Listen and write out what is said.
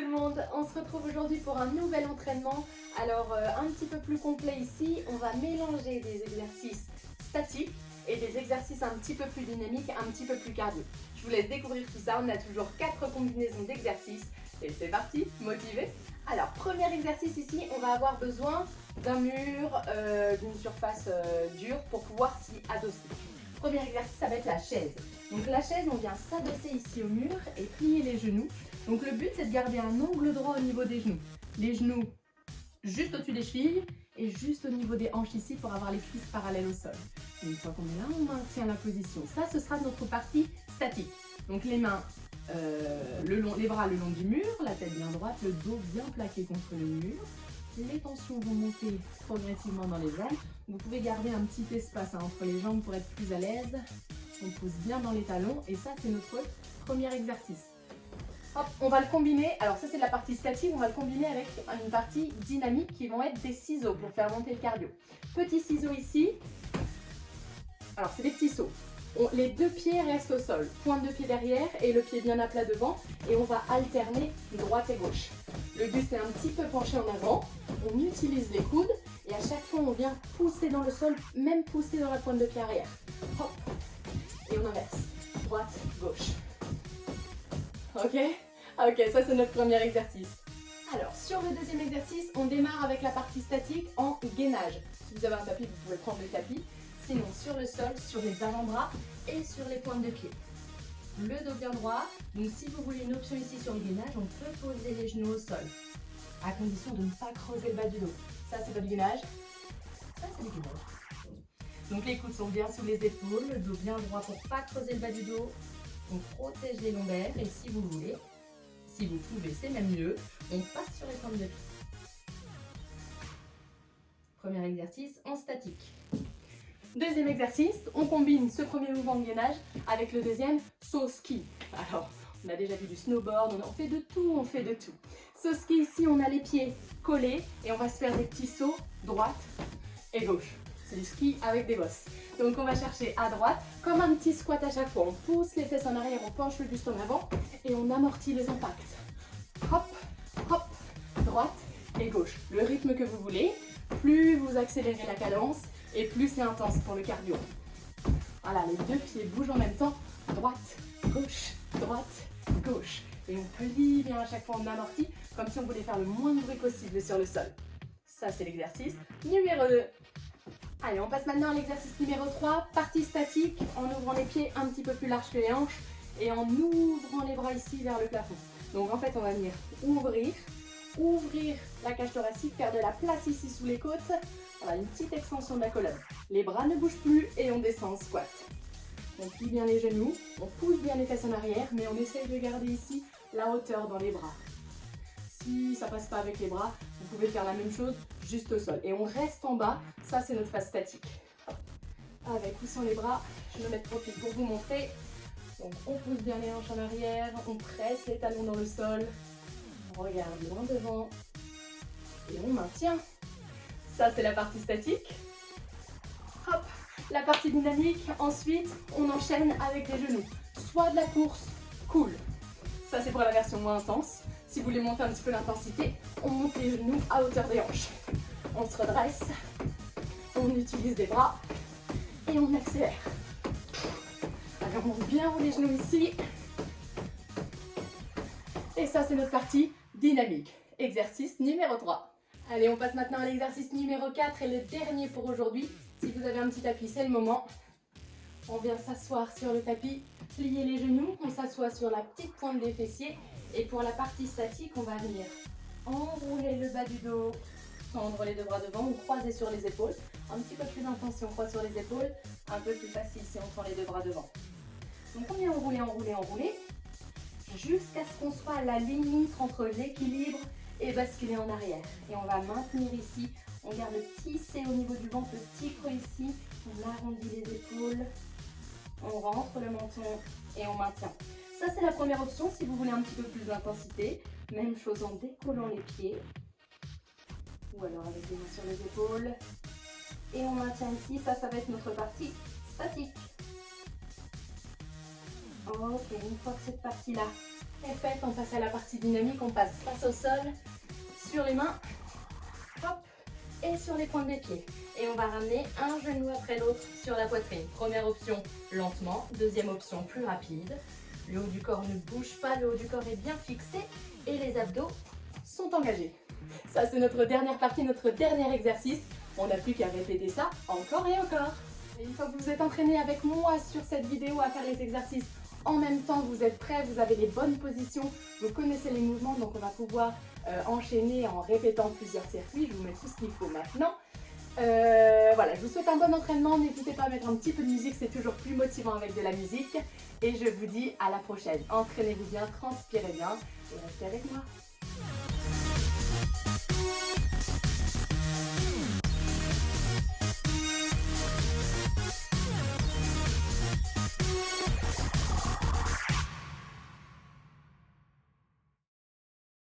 le monde, on se retrouve aujourd'hui pour un nouvel entraînement. Alors un petit peu plus complet ici, on va mélanger des exercices statiques et des exercices un petit peu plus dynamiques, un petit peu plus cardio. Je vous laisse découvrir tout ça, on a toujours 4 combinaisons d'exercices et c'est parti, motivé? Alors premier exercice ici, on va avoir besoin d'un mur, d'une surface dure pour pouvoir s'y adosser. Premier exercice, ça va être la chaise. Donc la chaise, on vient s'adosser ici au mur et plier les genoux. Donc le but, c'est de garder un angle droit au niveau des genoux. Les genoux juste au-dessus des chevilles et juste au niveau des hanches ici pour avoir les cuisses parallèles au sol. Et une fois qu'on est là, on maintient la position. Ça, ce sera notre partie statique. Donc les mains, les bras le long du mur, la tête bien droite, le dos bien plaqué contre le mur. Les tensions vont monter progressivement dans les jambes. Vous pouvez garder un petit espace entre les jambes pour être plus à l'aise. On pousse bien dans les talons et ça, c'est notre premier exercice. Hop, on va le combiner, alors ça c'est la partie statique, on va le combiner avec une partie dynamique qui vont être des ciseaux pour faire monter le cardio. Petits ciseaux ici, alors c'est des petits sauts. Les deux pieds restent au sol, pointe de pied derrière et le pied bien à plat devant et on va alterner droite et gauche. Le but c'est un petit peu pencher en avant, on utilise les coudes et à chaque fois on vient pousser dans le sol, même pousser dans la pointe de pied arrière. Hop, et on inverse, droite, gauche. Ok? Ok, ça c'est notre premier exercice. Alors, sur le deuxième exercice, on démarre avec la partie statique en gainage. Si vous avez un tapis, vous pouvez prendre le tapis. Sinon, sur le sol, sur les avant-bras et sur les pointes de pied. Le dos bien droit. Donc, si vous voulez une option ici sur le gainage, on peut poser les genoux au sol. À condition de ne pas creuser le bas du dos. Ça, c'est pas du gainage. Ça, c'est du gainage. Donc, les coudes sont bien sous les épaules, le dos bien droit pour ne pas creuser le bas du dos. On protège les lombaires et si vous voulez, si vous pouvez, c'est même mieux, on passe sur les pointes de pied. Premier exercice en statique. Deuxième exercice, on combine ce premier mouvement de gainage avec le deuxième saut ski. Alors, on a déjà vu du snowboard, on fait de tout, on fait de tout. Saut ski ici, on a les pieds collés et on va se faire des petits sauts droite et gauche. C'est du ski avec des bosses. Donc on va chercher à droite, comme un petit squat à chaque fois. On pousse les fesses en arrière, on penche le buste en avant et on amortit les impacts. Hop, hop, droite et gauche. Le rythme que vous voulez, plus vous accélérez la cadence et plus c'est intense pour le cardio. Voilà, les deux pieds bougent en même temps. Droite, gauche, gauche. Et on plie bien à chaque fois, on amortit, comme si on voulait faire le moins de bruit possible sur le sol. Ça, c'est l'exercice numéro 2. Allez, on passe maintenant à l'exercice numéro 3, partie statique, en ouvrant les pieds un petit peu plus larges que les hanches et en ouvrant les bras ici vers le plafond. Donc en fait, on va venir ouvrir la cage thoracique, faire de la place ici sous les côtes. Voilà, une petite extension de la colonne. Les bras ne bougent plus et on descend en squat. On plie bien les genoux, on pousse bien les fesses en arrière, mais on essaye de garder ici la hauteur dans les bras. Si ça passe pas avec les bras, vous pouvez faire la même chose juste au sol. Et on reste en bas, ça c'est notre phase statique. Avec ou sans les bras, je vais me mettre profil pour vous montrer. Donc on pousse bien les hanches en arrière, on presse les talons dans le sol, on regarde loin devant et on maintient. Ça c'est la partie statique. Hop, la partie dynamique, ensuite on enchaîne avec des genoux. Soit de la course, cool. Ça c'est pour la version moins intense. Si vous voulez monter un petit peu l'intensité, on monte les genoux à hauteur des hanches. On se redresse, on utilise des bras et on accélère. Allez, on monte bien haut les genoux ici. Et ça, c'est notre partie dynamique. Exercice numéro 3. Allez, on passe maintenant à l'exercice numéro 4 et le dernier pour aujourd'hui. Si vous avez un petit tapis, c'est le moment. On vient s'asseoir sur le tapis, plier les genoux, on s'assoit sur la petite pointe des fessiers. Et pour la partie statique, on va venir enrouler le bas du dos, tendre les deux bras devant ou croiser sur les épaules. Un petit peu plus intense si on croise sur les épaules, un peu plus facile si on tend les deux bras devant. Donc on vient enrouler, jusqu'à ce qu'on soit à la limite entre l'équilibre et basculer en arrière. Et on va maintenir ici, on garde le petit C au niveau du ventre, le petit creux ici, on arrondit les épaules, on rentre le menton et on maintient. Ça, c'est la première option si vous voulez un petit peu plus d'intensité. Même chose en décollant les pieds. Ou alors avec les mains sur les épaules. Et on maintient ici. Ça va être notre partie statique. Ok, une fois que cette partie-là est faite, on passe à la partie dynamique, on passe face au sol, sur les mains, hop, et sur les pointes des pieds. Et on va ramener un genou après l'autre sur la poitrine. Première option, lentement. Deuxième option, plus rapide. Le haut du corps ne bouge pas, le haut du corps est bien fixé et les abdos sont engagés. Ça, c'est notre dernière partie, notre dernier exercice. On n'a plus qu'à répéter ça encore et encore. Et une fois que vous êtes entraîné avec moi sur cette vidéo à faire les exercices en même temps, vous êtes prêts, vous avez les bonnes positions, vous connaissez les mouvements, donc on va pouvoir enchaîner en répétant plusieurs circuits. Je vous mets tout ce qu'il faut maintenant. Voilà, je vous souhaite un bon entraînement. N'hésitez pas à mettre un petit peu de musique, c'est toujours plus motivant avec de la musique. Et je vous dis à la prochaine. Entraînez-vous bien, transpirez bien et restez avec moi.